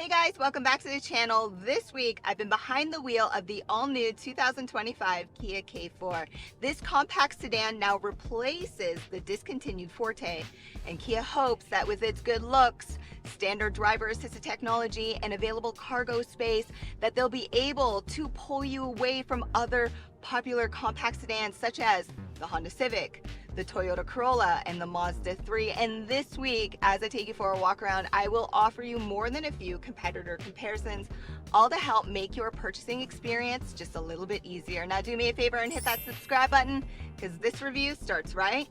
Hey guys, welcome back to the channel. This week I've been behind the wheel of the all-new 2025 Kia K4. This compact sedan now replaces the discontinued Forte, and Kia hopes that with its good looks, standard driver assisted technology, and available cargo space, that they'll be able to pull you away from other popular compact sedans such as the Honda Civic, the Toyota Corolla, and the Mazda 3. And this week, as I take you for a walk around, I will offer you more than a few competitor comparisons, all to help make your purchasing experience just a little bit easier. Now do me a favor and hit that subscribe button, because this review starts right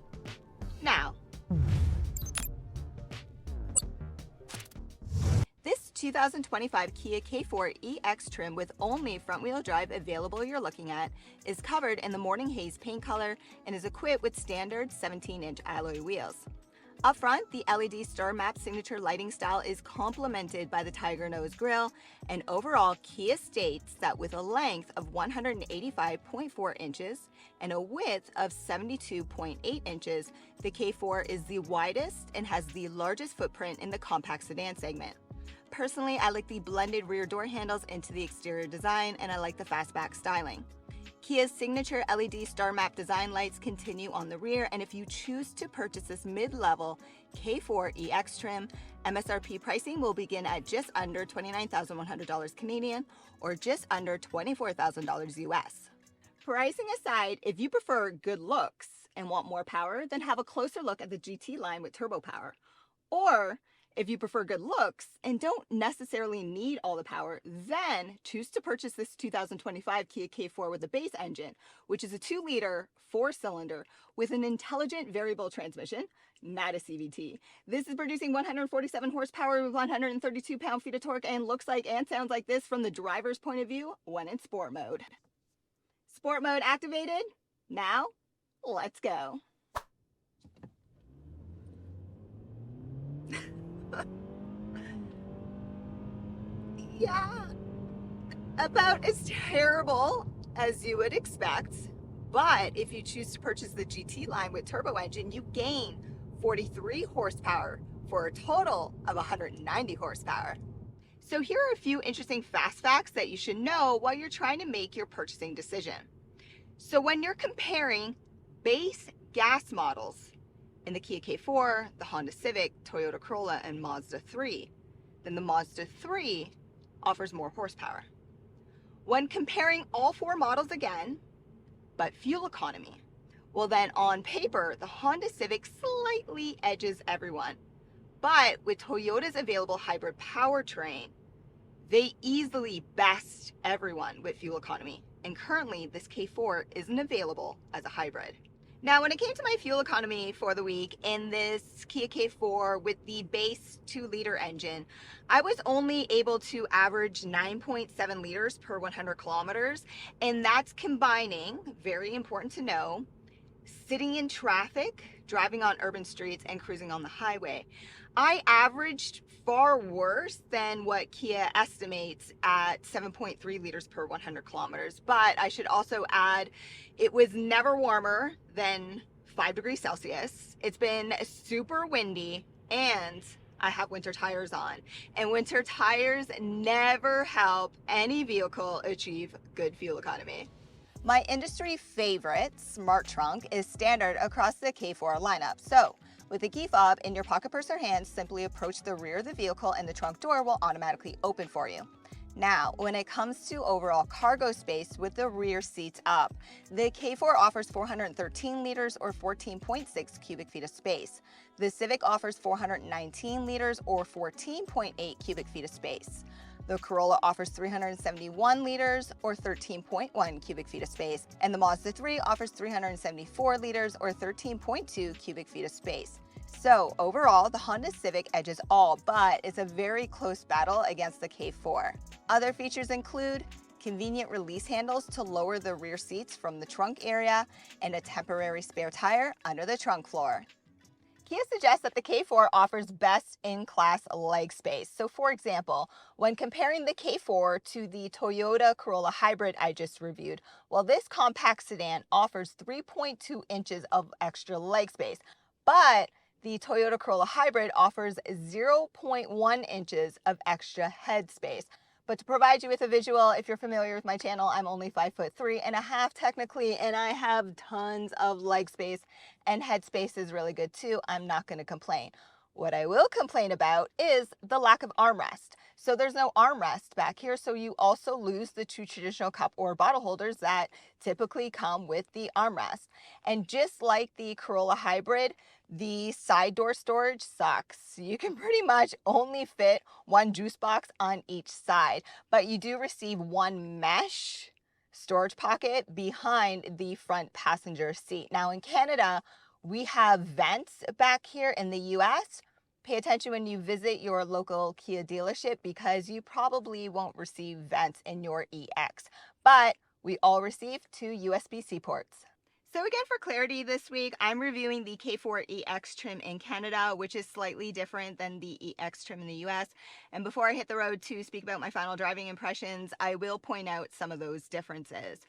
now. This 2025 Kia K4 EX trim with only front-wheel drive available you're looking at is covered in the Morning Haze paint color and is equipped with standard 17-inch alloy wheels. Up front, the LED Star Map signature lighting style is complemented by the Tiger Nose grille, and overall, Kia states that with a length of 185.4 inches and a width of 72.8 inches, the K4 is the widest and has the largest footprint in the compact sedan segment. Personally, I like the blended rear door handles into the exterior design, and I like the fastback styling. Kia's signature LED Star Map design lights continue on the rear, and if you choose to purchase this mid-level K4 EX trim, MSRP pricing will begin at just under $29,100 Canadian or just under $24,000 US. Pricing aside, if you prefer good looks and want more power, then have a closer look at the GT line with turbo power. Or if you prefer good looks and don't necessarily need all the power, then choose to purchase this 2025 Kia K4 with a base engine, which is a 2-liter 4-cylinder with an intelligent variable transmission, not a CVT. This is producing 147 horsepower with 132 pound-feet of torque and looks like and sounds like this from the driver's point of view when in sport mode. Sport mode activated. Now, let's go. Yeah, about as terrible as you would expect, but if you choose to purchase the GT line with turbo engine, you gain 43 horsepower for a total of 190 horsepower. So here are a few interesting fast facts that you should know while you're trying to make your purchasing decision. So when you're comparing base gas models in the Kia K4, the Honda Civic, Toyota Corolla, and Mazda 3, then the Mazda 3 offers more horsepower. When comparing all 4 models again, but fuel economy, well then on paper, the Honda Civic slightly edges everyone. But with Toyota's available hybrid powertrain, they easily best everyone with fuel economy. And currently, this K4 isn't available as a hybrid. Now, when it came to my fuel economy for the week in this Kia K4 with the base 2-liter engine, I was only able to average 9.7 liters per 100 kilometers, and that's combining, very important to know, sitting in traffic, driving on urban streets, and cruising on the highway. I averaged far worse than what Kia estimates at 7.3 liters per 100 kilometers. But I should also add, it was never warmer than 5 degrees Celsius. It's been super windy, and I have winter tires on. And winter tires never help any vehicle achieve good fuel economy. My industry favorite smart trunk is standard across the K4 lineup. So with the key fob in your pocket purse or hand, simply approach the rear of the vehicle and the trunk door will automatically open for you. Now, when it comes to overall cargo space with the rear seats up, the K4 offers 413 liters or 14.6 cubic feet of space. The Civic offers 419 liters or 14.8 cubic feet of space. The Corolla offers 371 liters or 13.1 cubic feet of space, and the Mazda 3 offers 374 liters or 13.2 cubic feet of space. So overall, the Honda Civic edges all, but it's a very close battle against the K4. Other features include convenient release handles to lower the rear seats from the trunk area and a temporary spare tire under the trunk floor. Kia suggests that the K4 offers best-in-class leg space. So for example, when comparing the K4 to the Toyota Corolla hybrid I just reviewed, well, this compact sedan offers 3.2 inches of extra leg space, but the Toyota Corolla Hybrid offers 0.1 inches of extra head space. But to provide you with a visual, if you're familiar with my channel, I'm only 5'3.5" technically, and I have tons of leg space, and head space is really good too. I'm not going to complain. What I will complain about is the lack of armrest. So there's no armrest back here, so you also lose the two traditional cup or bottle holders that typically come with the armrest. And just like the Corolla Hybrid, the side door storage sucks. You can pretty much only fit one juice box on each side, but you do receive one mesh storage pocket behind the front passenger seat. Now in Canada, we have vents back here. In the US, pay attention when you visit your local Kia dealership because you probably won't receive vents in your EX, but we all receive two USB-C ports. So again, for clarity this week, I'm reviewing the K4 EX trim in Canada, which is slightly different than the EX trim in the US. And before I hit the road to speak about my final driving impressions, I will point out some of those differences.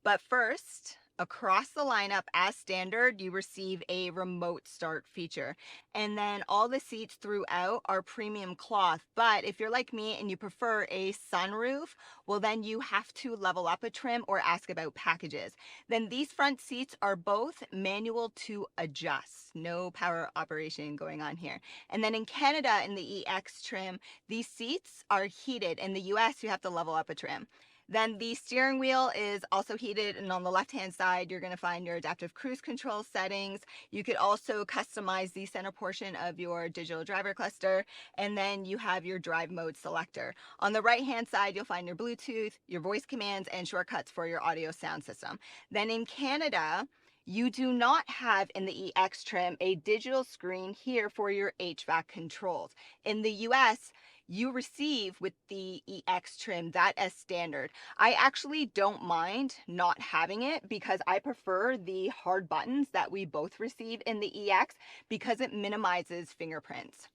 But first, across the lineup as standard, you receive a remote start feature. And then all the seats throughout are premium cloth. But if you're like me and you prefer a sunroof, well then you have to level up a trim or ask about packages. Then these front seats are both manual to adjust. No power operation going on here. And then in Canada, in the EX trim, these seats are heated. In the US, you have to level up a trim. Then the steering wheel is also heated, and on the left-hand side, you're going to find your adaptive cruise control settings. You could also customize the center portion of your digital driver cluster, and then you have your drive mode selector. On the right-hand side, you'll find your Bluetooth, your voice commands, and shortcuts for your audio sound system. Then in Canada, you do not have in the EX trim a digital screen here for your HVAC controls. In the US, you receive with the EX trim that as standard. I actually don't mind not having it because I prefer the hard buttons that we both receive in the EX because it minimizes fingerprints.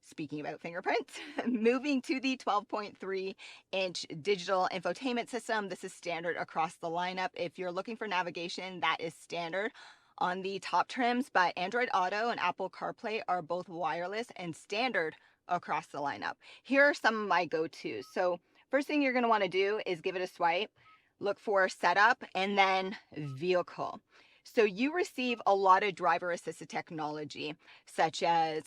Speaking about fingerprints, moving to the 12.3-inch digital infotainment system. This is standard across the lineup. If you're looking for navigation, that is standard on the top trims, but Android Auto and Apple CarPlay are both wireless and standard across the lineup. Here are some of my go-tos. So first thing you're going to want to do is give it a swipe, look for setup, and then vehicle. So you receive a lot of driver assisted technology such as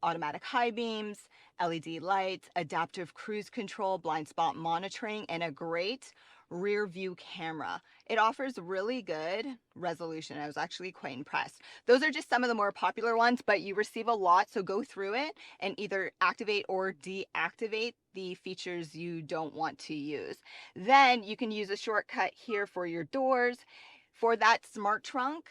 automatic high beams, LED lights, adaptive cruise control, blind spot monitoring, and a great rear view camera. It offers really good resolution. I was actually quite impressed. Those are just some of the more popular ones, but you receive a lot, so go through it and either activate or deactivate the features you don't want to use. Then you can use a shortcut here for your doors. For that smart trunk,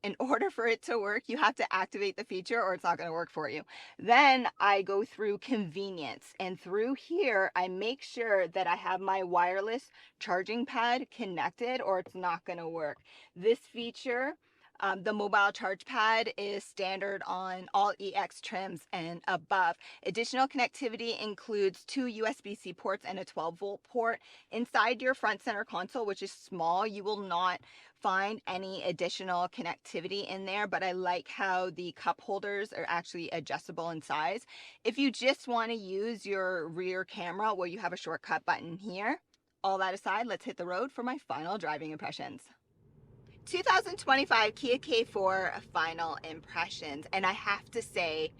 in order for it to work, you have to activate the feature or it's not going to work for you. Then I go through convenience, and through here, I make sure that I have my wireless charging pad connected or it's not going to work. This feature, the mobile charge pad, is standard on all EX trims and above. Additional connectivity includes two USB-C ports and a 12-volt port. Inside your front center console, which is small, you will not find any additional connectivity in there, but I like how the cup holders are actually adjustable in size. If you just want to use your rear camera, well, you have a shortcut button here. All that aside, let's hit the road for my final driving impressions. 2025 Kia K4 final impressions, and I have to say,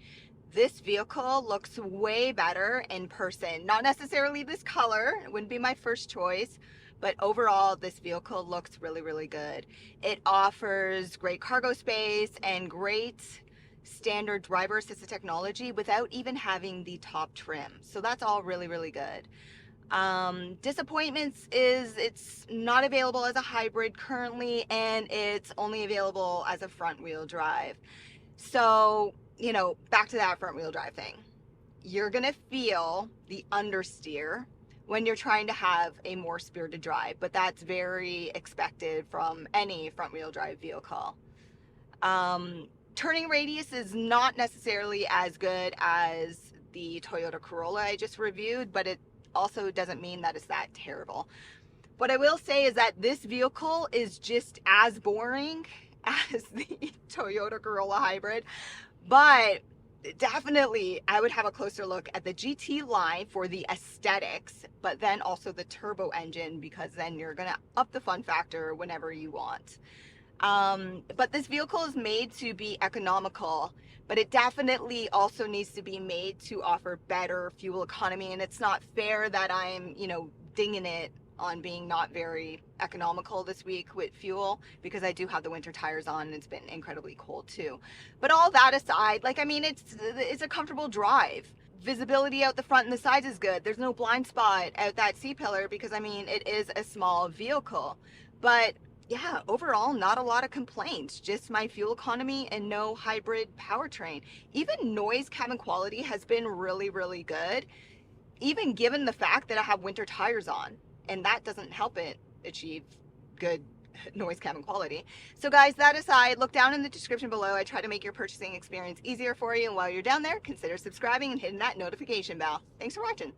this vehicle looks way better in person. Not necessarily this color, it wouldn't be my first choice, but overall this vehicle looks really, really good. It offers great cargo space and great standard driver assisted technology without even having the top trim. So that's all really, really good. Disappointments is it's not available as a hybrid currently, and it's only available as a front wheel drive. So, you know, back to that front wheel drive thing. You're gonna feel the understeer when you're trying to have a more spirited drive, but that's very expected from any front wheel drive vehicle. Turning radius is not necessarily as good as the Toyota Corolla I just reviewed, but it also doesn't mean that it's that terrible. What I will say is that this vehicle is just as boring as the Toyota Corolla Hybrid, But definitely I would have a closer look at the GT line for the aesthetics, but then also the turbo engine, because then you're gonna up the fun factor whenever you want. But this vehicle is made to be economical, but it definitely also needs to be made to offer better fuel economy. And it's not fair that I'm, dinging it on being not very economical this week with fuel, because I do have the winter tires on and it's been incredibly cold too. But all that aside, it's a comfortable drive. Visibility out the front and the sides is good. There's no blind spot out that C-pillar because it is a small vehicle. But yeah, overall, not a lot of complaints, just my fuel economy and no hybrid powertrain. Even noise cabin quality has been really, really good, even given the fact that I have winter tires on, and that doesn't help it achieve good noise cabin quality. So guys, that aside, look down in the description below. I try to make your purchasing experience easier for you, and while you're down there, consider subscribing and hitting that notification bell. Thanks for watching.